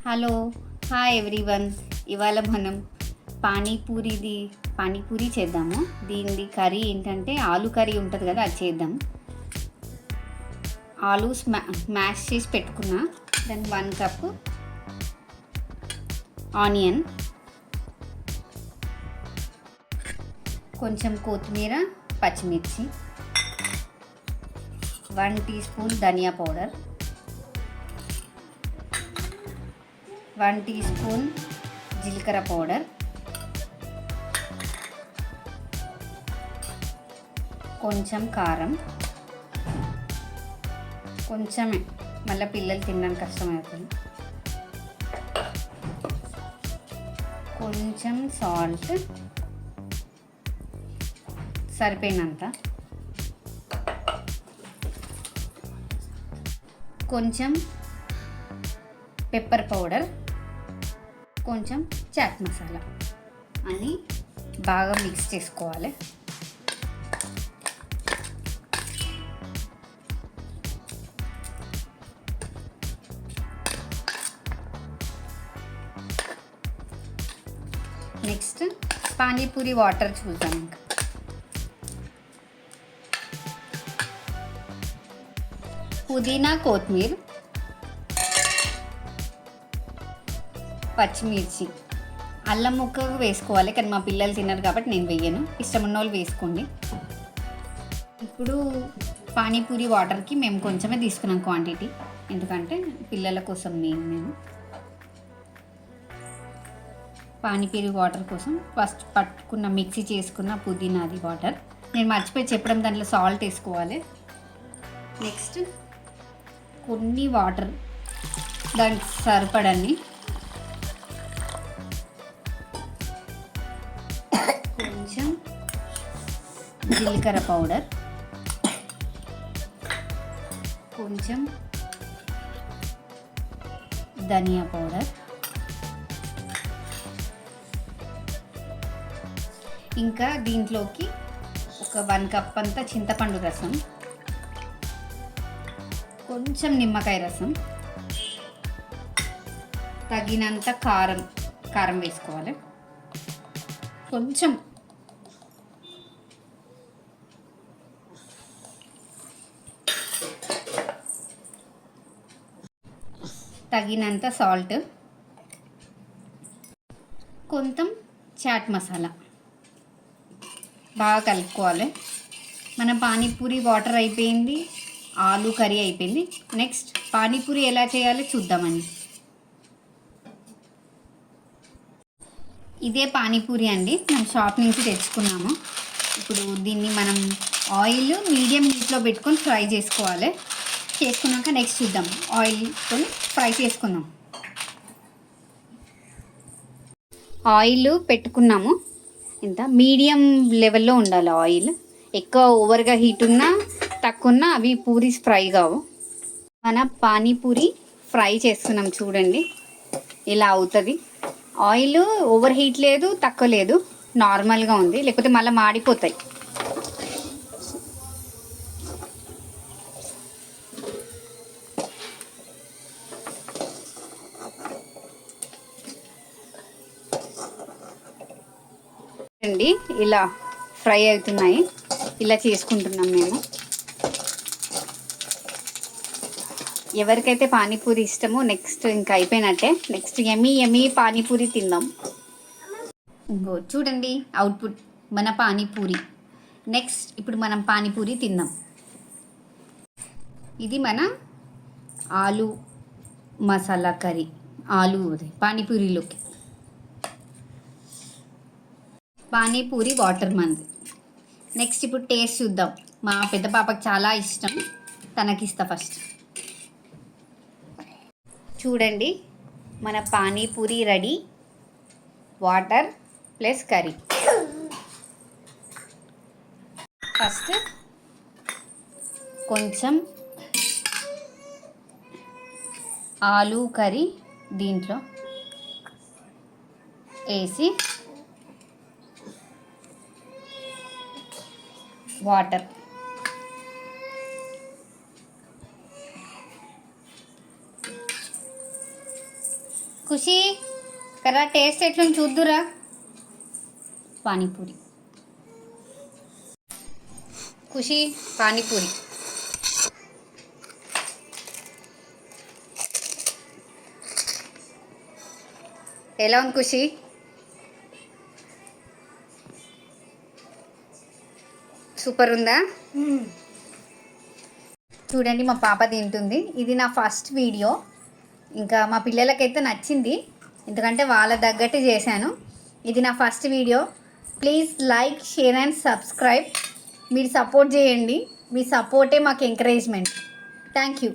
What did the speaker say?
Hello, hi everyone. ఇవాళ మనం పానీపూరి చేద్దాము. దీనిది కర్రీ ఏంటంటే ఆలు కర్రీ ఉంటుంది కదా, అది చేద్దాం. ఆలు మ్యాష్ చేసి పెట్టుకున్నా. దెన్ 1 కప్ ఆనియన్, కొంచెం కొత్తిమీర, పచ్చిమిర్చి, 1 టీ స్పూన్ ధనియా పౌడర్, 1 టీ స్పూన్ జీలకర్ర పౌడర్, కొంచెం కారం, కొంచెమే, మళ్ళీ పిల్లలు తినడానికి కష్టమవుతుంది, కొంచెం సాల్ట్ సరిపోయినంత, కొంచెం పెప్పర్ పౌడర్, కొంచెం చాట్ మసాలా అన్నీ బాగా మిక్స్ చేసుకోవాలి. నెక్స్ట్ పానీపూరి వాటర్ చూద్దాం. ఇంకా పుదీనా, కొత్తిమీర, పచ్చిమిర్చి, అల్లం ముక్క వేసుకోవాలి, కానీ మా పిల్లలు తినరు కాబట్టి నేను వేయను. ఇష్టం ఉన్న వాళ్ళు వేసుకోండి. ఇప్పుడు పానీపూరి వాటర్కి మేము కొంచెమే తీసుకున్నాం క్వాంటిటీ, ఎందుకంటే పిల్లల కోసం మేము పానీపూరి వాటర్ కోసం ఫస్ట్ పట్టుకున్న మిక్సీ చేసుకున్న పుదీనాది వాటర్. నేను మర్చిపోయి చెప్పడం, దాంట్లో సాల్ట్ వేసుకోవాలి. నెక్స్ట్ కొన్ని వాటర్, దానికి సరిపడన్ని, కొంచెం జీలకర్ర పౌడర్, కొంచెం ధనియా పౌడర్, ఇంకా దీంట్లోకి ఒక 1 కప్ అంతా చింతపండు రసం, కొంచెం నిమ్మకాయ రసం, తగినంత కారం వేసుకోవాలి. కొంచెం తగినంత సాల్ట్, కొంచెం చాట్ మసాలా బాగా కలుపుకోవాలి. మన పానీపూరి వాటర్ అయిపోయింది, ఆలు కర్రీ అయిపోయింది. నెక్స్ట్ పానీపూరి ఎలా చేయాలో చూద్దామండి. ఇదే పానీపూరి అండి, మనం షాప్ నుంచి తెచ్చుకున్నాము. ఇప్పుడు దీన్ని మనం ఆయిల్ మీడియం హీట్లో పెట్టుకొని ఫ్రై చేసుకోవాలి. చేసుకున్నాక నెక్స్ట్ చూద్దాం. ఆయిల్తో ఫ్రై చేసుకుందాం. ఆయిల్ పెట్టుకున్నాము. ఇంత మీడియం లెవెల్లో ఉండాలి ఆయిల్. ఎక్కువ ఓవర్గా హీట్ ఉన్నా తక్కువ ఉన్నా అవి పూరీస్ ఫ్రై కావు. మన పానీపూరి ఫ్రై చేస్తున్నాం చూడండి, ఇలా అవుతుంది. ఆయిల్ ఓవర్ హీట్ లేదు, తక్కువ లేదు, నార్మల్గా ఉంది, లేకపోతే మళ్ళీ మాడిపోతాయి. అండి ఇలా ఫ్రై అవుతున్నాయి, ఇలా చేసుకుంటున్నాం మేము. ఎవరికైతే పానీపూరి ఇష్టమో నెక్స్ట్ ఇంకా అయిపోయినట్టే. నెక్స్ట్ యమ్మీ పానీపూరి తిందాం. ఇంకో చూడండి అవుట్పుట్, మన పానీపూరి. నెక్స్ట్ ఇప్పుడు మనం పానీపూరి తిందాం. ఇది మన ఆలు మసాలా కర్రీ, ఆలు పానీపూరిలోకి. పానీపూరి వాటర్ మంది. నెక్స్ట్ ఇప్పుడు టేస్ట్ చూద్దాం. మా పెద్ద పాపకు చాలా ఇష్టం, తనకిస్తా ఫస్ట్. చూడండి మన panipuri ready. Water plus curry. First కొంచెం ఆలు కర్రీ దీంట్లో వేసి వాటర్ ఖుషి కర్రా టేస్ట్ ఎట్లా చూద్దురా. పానీపూరి ఖుషి, పానీపూరి. ఎలా ఉంది ఖుషి? సూపర్ ఉందా? చూడండి మా పాప తింటుంది. ఇది నా ఫస్ట్ వీడియో. ఇంకా మా పిల్లలకైతే నచ్చింది, ఎందుకంటే వాళ్ళ తగ్గట్టు చేశాను. ఇది నా first video. Please like, share and subscribe. మీరు సపోర్ట్ చేయండి. మీ సపోర్టే మాకు ఎంకరేజ్మెంట్. Thank you.